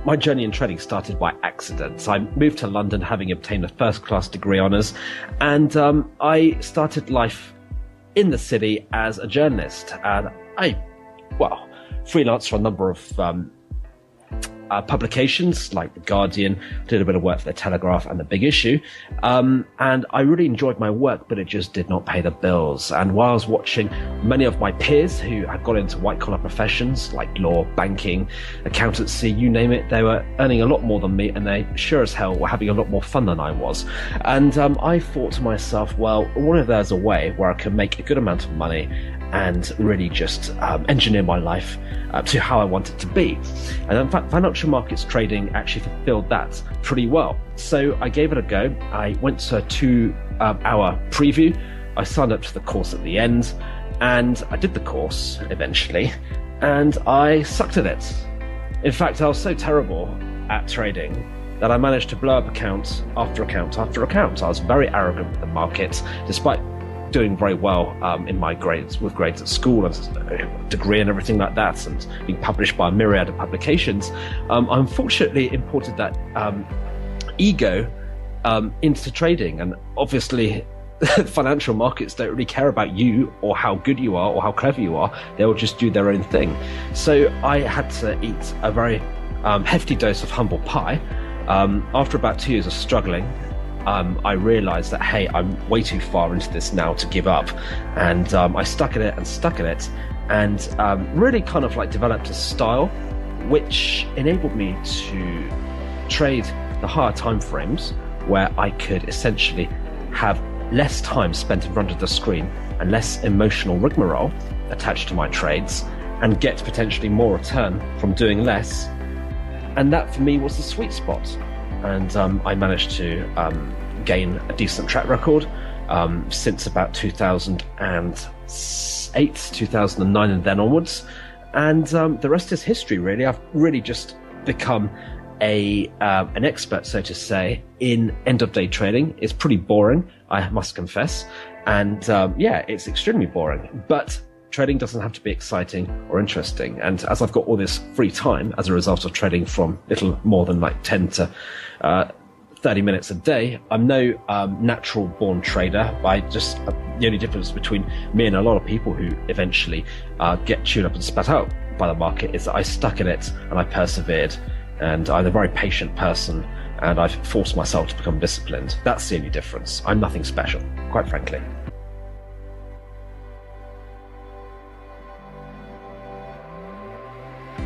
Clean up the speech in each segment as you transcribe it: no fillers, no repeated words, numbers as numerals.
my journey in trading started by accident. I moved to London having obtained a first-class degree honours, and I started life in the city as a journalist. And I freelanced for a number of publications like The Guardian, did a bit of work for The Telegraph and The Big Issue. And I really enjoyed my work, but it just did not pay the bills. And while I was watching many of my peers who had got into white-collar professions like law, banking, accountancy, you name it, they were earning a lot more than me, and they sure as hell were having a lot more fun than I was. And I thought to myself, well, what if there's a way where I can make a good amount of money and really just engineer my life to how I want it to be. And in fact, financial markets trading actually fulfilled that pretty well. So I gave it a go. I went to a 2-hour preview. I signed up to the course at the end, and I did the course eventually, and I sucked at it. In fact, I was so terrible at trading that I managed to blow up account after account after account. I was very arrogant with the market, despite doing very well in my grades at school and a degree and everything like that, and being published by a myriad of publications. I unfortunately imported that ego into trading, and obviously financial markets don't really care about you or how good you are or how clever you are. They will just do their own thing. So I had to eat a very hefty dose of humble pie. After about 2 years of struggling, I realized that, hey, I'm way too far into this now to give up. And I stuck at it and really kind of like developed a style which enabled me to trade the higher time frames, where I could essentially have less time spent in front of the screen and less emotional rigmarole attached to my trades, and get potentially more return from doing less. And that for me was the sweet spot. And I managed to gain a decent track record since about 2008, 2009, and then onwards. And the rest is history, really. I've really just become an expert, so to say, in end-of-day trading. It's pretty boring, I must confess. And it's extremely boring. But trading doesn't have to be exciting or interesting. And as I've got all this free time as a result of trading from little more than like 10 to 30 minutes a day, I'm no natural born trader. The only difference between me and a lot of people who eventually get chewed up and spat out by the market is that I stuck at it and I persevered. And I'm a very patient person, and I've forced myself to become disciplined. That's the only difference. I'm nothing special, quite frankly.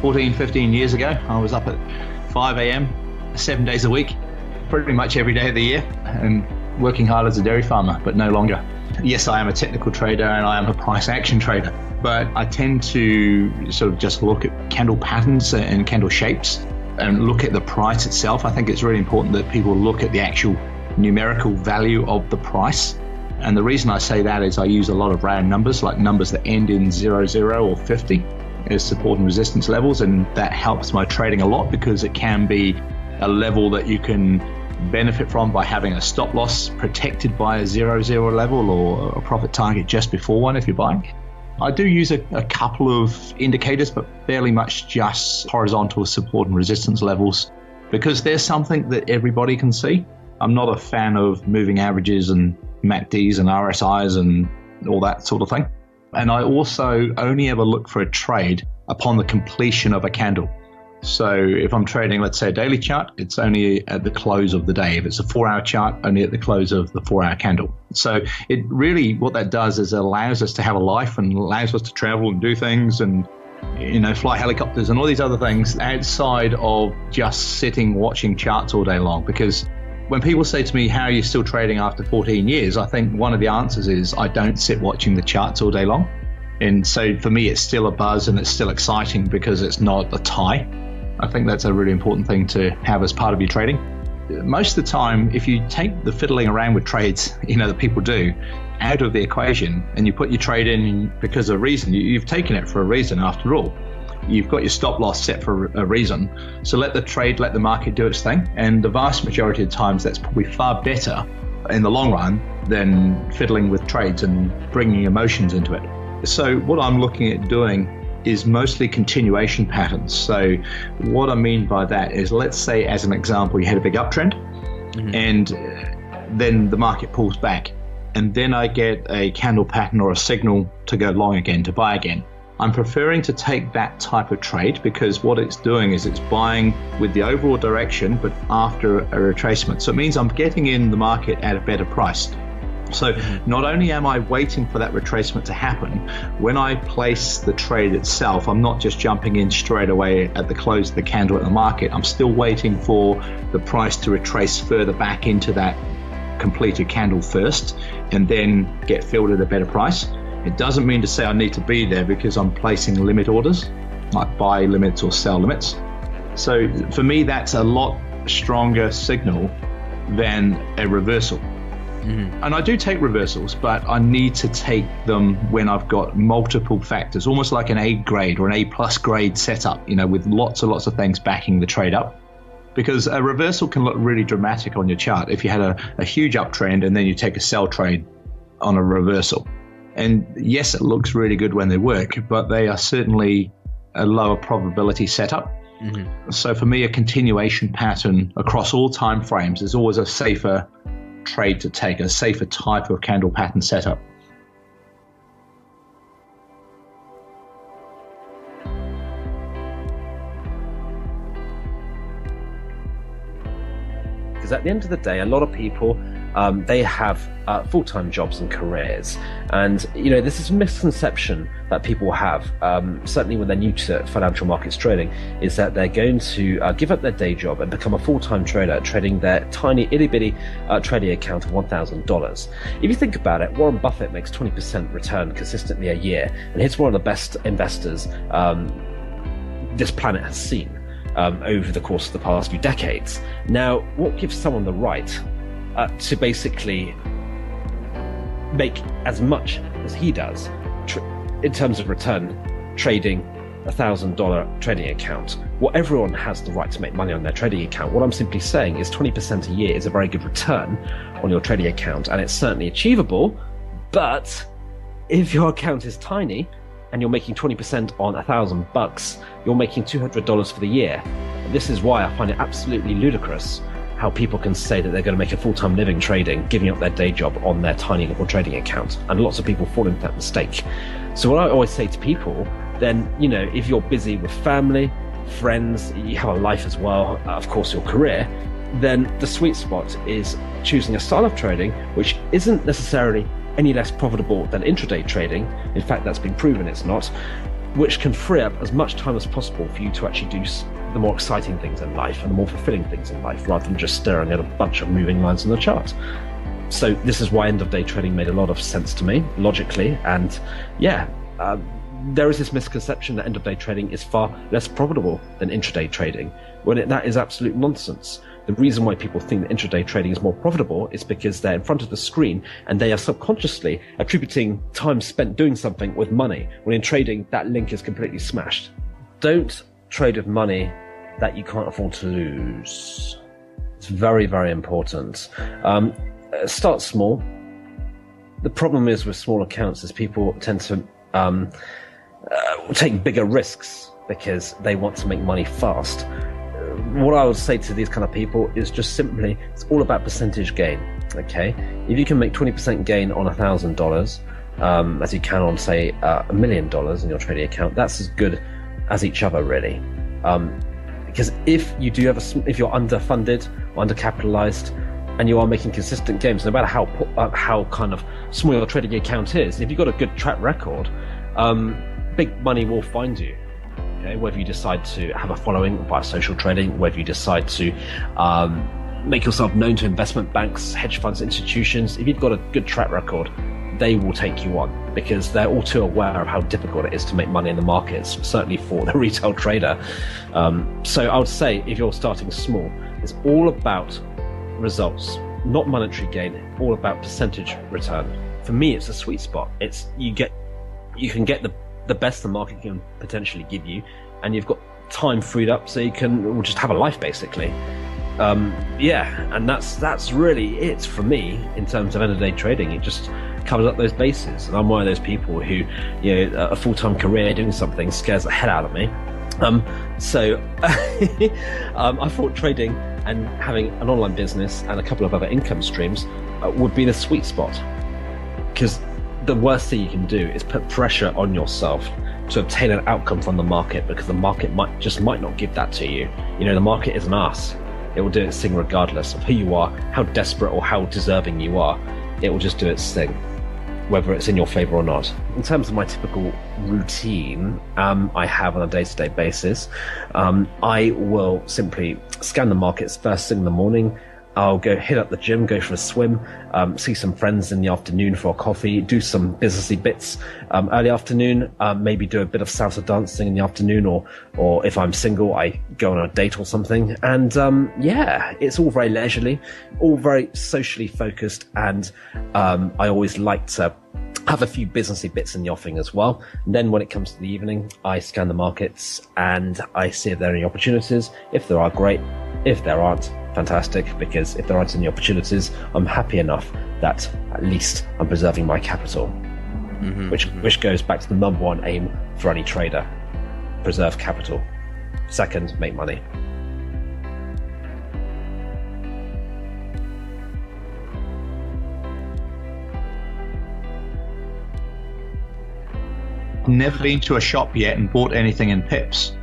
$14, 15 years ago, I was up at 5 a.m. 7 days a week, pretty much every day of the year, and working hard as a dairy farmer, but no longer. Yes, I am a technical trader and I am a price action trader, but I tend to sort of just look at candle patterns and candle shapes and look at the price itself. I think it's really important that people look at the actual numerical value of the price. And the reason I say that is I use a lot of round numbers, like numbers that end in 00 or 50 as support and resistance levels. And that helps my trading a lot, because it can be a level that you can benefit from by having a stop loss protected by a 00 level, or a profit target just before one if you're buying. I do use a couple of indicators, but fairly much just horizontal support and resistance levels, because there's something that everybody can see. I'm not a fan of moving averages and MACDs and RSIs and all that sort of thing. And I also only ever look for a trade upon the completion of a candle. So if I'm trading, let's say, a daily chart, it's only at the close of the day. If it's a 4-hour chart, only at the close of the 4-hour candle. So it really, what that does is it allows us to have a life and allows us to travel and do things and, fly helicopters and all these other things outside of just sitting watching charts all day long. Because when people say to me, how are you still trading after 14 years? I think one of the answers is I don't sit watching the charts all day long. And so for me, it's still a buzz and it's still exciting, because it's not a tie. I think that's a really important thing to have as part of your trading. Most of the time, if you take the fiddling around with trades, that people do, out of the equation, and you put your trade in because of a reason, you've taken it for a reason after all. You've got your stop loss set for a reason. So let the market do its thing. And the vast majority of times, that's probably far better in the long run than fiddling with trades and bringing emotions into it. So what I'm looking at doing is mostly continuation patterns. So what I mean by that is, let's say as an example, you had a big uptrend and then the market pulls back, and then I get a candle pattern or a signal to go long again, to buy again. I'm preferring to take that type of trade because what it's doing is it's buying with the overall direction, but after a retracement. So it means I'm getting in the market at a better price. So not only am I waiting for that retracement to happen, when I place the trade itself, I'm not just jumping in straight away at the close of the candle at the market. I'm still waiting for the price to retrace further back into that completed candle first and then get filled at a better price. It doesn't mean to say I need to be there because I'm placing limit orders, like buy limits or sell limits. So for me, that's a lot stronger signal than a reversal. And I do take reversals, but I need to take them when I've got multiple factors, almost like an A grade or an A plus grade setup, with lots and lots of things backing the trade up. Because a reversal can look really dramatic on your chart if you had a huge uptrend and then you take a sell trade on a reversal. And yes, it looks really good when they work, but they are certainly a lower probability setup. So for me, a continuation pattern across all time frames is always a safer trade to take, a safer type of candle pattern setup. Because at the end of the day, a lot of people, they have full-time jobs and careers. And, this is a misconception that people have, certainly when they're new to financial markets trading, is that they're going to give up their day job and become a full-time trader trading their tiny itty-bitty trading account of $1,000. If you think about it, Warren Buffett makes 20% return consistently a year, and he's one of the best investors this planet has seen over the course of the past few decades. Now, what gives someone the right to basically make as much as he does in terms of return trading $1,000 trading account? Well, everyone has the right to make money on their trading account. What I'm simply saying is 20% a year is a very good return on your trading account, and it's certainly achievable. But if your account is tiny and you're making 20% on $1,000, you're making $200 for the year. And this is why I find it absolutely ludicrous how people can say that they're going to make a full-time living trading, giving up their day job on their tiny little trading account. And lots of people fall into that mistake. So what I always say to people, then, if you're busy with family, friends, you have a life as well, of course your career, then the sweet spot is choosing a style of trading which isn't necessarily any less profitable than intraday trading. In fact, that's been proven it's not, which can free up as much time as possible for you to actually do the more exciting things in life and the more fulfilling things in life, rather than just staring at a bunch of moving lines on the chart. So this is why end of day trading made a lot of sense to me, logically. And there is this misconception that end of day trading is far less profitable than intraday trading, when that is absolute nonsense. The reason why people think that intraday trading is more profitable is because they're in front of the screen and they are subconsciously attributing time spent doing something with money, when in trading that link is completely smashed. Don't trade with money that you can't afford to lose. It's very, very important. Start small. The problem is with small accounts is people tend to take bigger risks because they want to make money fast. What I would say to these kind of people is just simply, it's all about percentage gain. Okay, if you can make 20% gain on $1,000, as you can on, say, $1 million in your trading account, that's as good as each other, really. Because if you do have if you're underfunded or undercapitalized, and you are making consistent gains, no matter how kind of small your trading account is, if you've got a good track record, big money will find you. Okay? Whether you decide to have a following via social trading, whether you decide to make yourself known to investment banks, hedge funds, institutions, if you've got a good track record, they will take you on, because they're all too aware of how difficult it is to make money in the markets, certainly for the retail trader. So I would say, if you're starting small, it's all about results, not monetary gain, all about percentage return. For me, it's a sweet spot. It's you can get the best the market can potentially give you, and you've got time freed up so you can just have a life, basically. And that's really it for me in terms of end of day trading. covers up those bases. And I'm one of those people who, a full-time career doing something scares the hell out of me. So I thought trading and having an online business and a couple of other income streams would be the sweet spot, because the worst thing you can do is put pressure on yourself to obtain an outcome from the market, because the market might not give that to you. The market is an ass. It will do its thing regardless of who you are, how desperate or how deserving you are. It will just do its thing, whether it's in your favor or not. In terms of my typical routine, I have on a day-to-day basis, I will simply scan the markets first thing in the morning. I'll go hit up the gym, go for a swim, see some friends in the afternoon for a coffee, do some businessy bits early afternoon, maybe do a bit of salsa dancing in the afternoon, or if I'm single, I go on a date or something. And it's all very leisurely, all very socially focused, and I always like to have a few businessy bits in the offing as well. And then when it comes to the evening, I scan the markets and I see if there are any opportunities. If there are, great. If there aren't, fantastic, because if there aren't any opportunities, I'm happy enough that at least I'm preserving my capital, which goes back to the number one aim for any trader: preserve capital. Second, make money. Never been to a shop yet and bought anything in pips.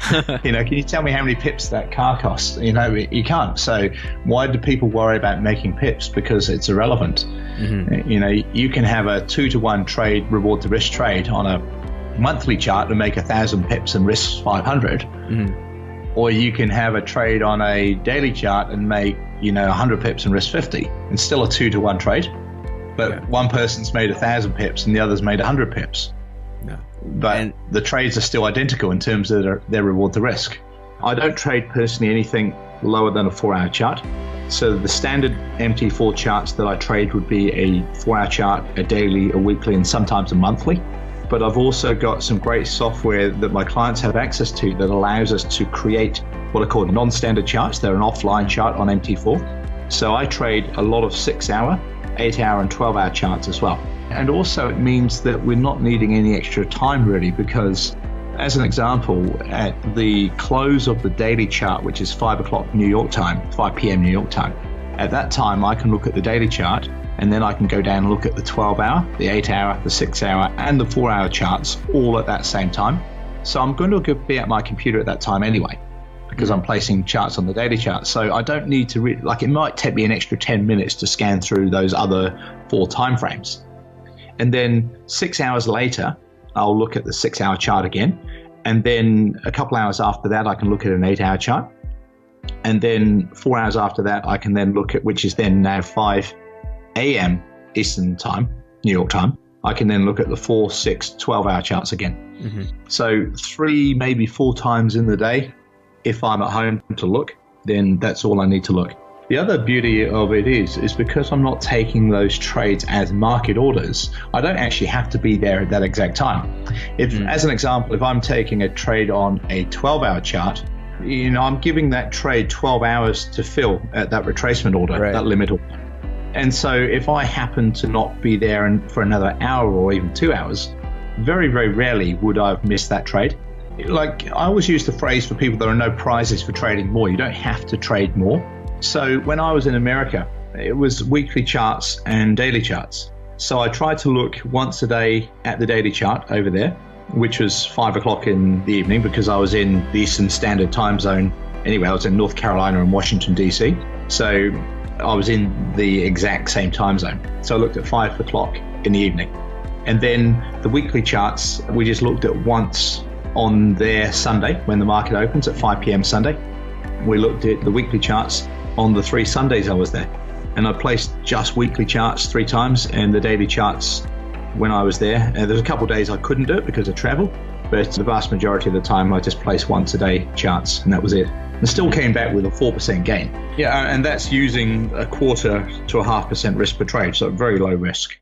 Can you tell me how many pips that car costs? You can't. So why do people worry about making pips? Because it's irrelevant. You can have a 2-to-1 trade, reward to risk trade on a monthly chart and make 1,000 pips and risk 500. Or you can have a trade on a daily chart and make 100 pips and risk 50, and still a 2-to-1 trade. But one person's made 1,000 pips and the other's made 100 pips. But the trades are still identical in terms of their reward to risk. I don't trade personally anything lower than a 4-hour chart. So the standard MT4 charts that I trade would be a 4-hour chart, a daily, a weekly, and sometimes a monthly. But I've also got some great software that my clients have access to that allows us to create what are called non-standard charts. They're an offline chart on MT4. So I trade a lot of 6-hour, 8-hour, and 12-hour charts as well. And also it means that we're not needing any extra time really, because as an example, at the close of the daily chart, which is 5 o'clock New York time, 5 p.m. New York time, at that time I can look at the daily chart and then I can go down and look at the 12-hour, the 8-hour, the 6-hour, and the 4-hour charts all at that same time. So I'm going to be at my computer at that time anyway, because I'm placing charts on the daily chart. So I don't need to it might take me an extra 10 minutes to scan through those other 4 time frames. And then 6 hours later, I'll look at the 6-hour chart again. And then a couple hours after that, I can look at an 8-hour chart. And then 4 hours after that, I can then look at, which is then now 5 a.m. Eastern time, New York time. I can then look at the 4, 6, 12-hour charts again. So 3, maybe 4 times in the day, if I'm at home to look, then that's all I need to look. The other beauty of it is because I'm not taking those trades as market orders, I don't actually have to be there at that exact time. As an example, if I'm taking a trade on a 12-hour chart, I'm giving that trade 12 hours to fill at that retracement order, that limit order. And so if I happen to not be there for another hour or even 2 hours, very, very rarely would I have missed that trade. I always use the phrase for people, there are no prizes for trading more. You don't have to trade more. So when I was in America, it was weekly charts and daily charts. So I tried to look once a day at the daily chart over there, which was 5 o'clock in the evening because I was in the Eastern Standard Time Zone. Anyway, I was in North Carolina and Washington, D.C. So I was in the exact same time zone. So I looked at 5 o'clock in the evening. And then the weekly charts, we just looked at once on their Sunday when the market opens at 5 p.m. Sunday. We looked at the weekly charts on the 3 Sundays I was there. And I placed just weekly charts 3 times and the daily charts when I was there. And there's a couple of days I couldn't do it because of travel, but the vast majority of the time I just placed once a day charts and that was it. And still came back with a 4% gain. Yeah, and that's using 0.25% to 0.5% risk per trade, so very low risk.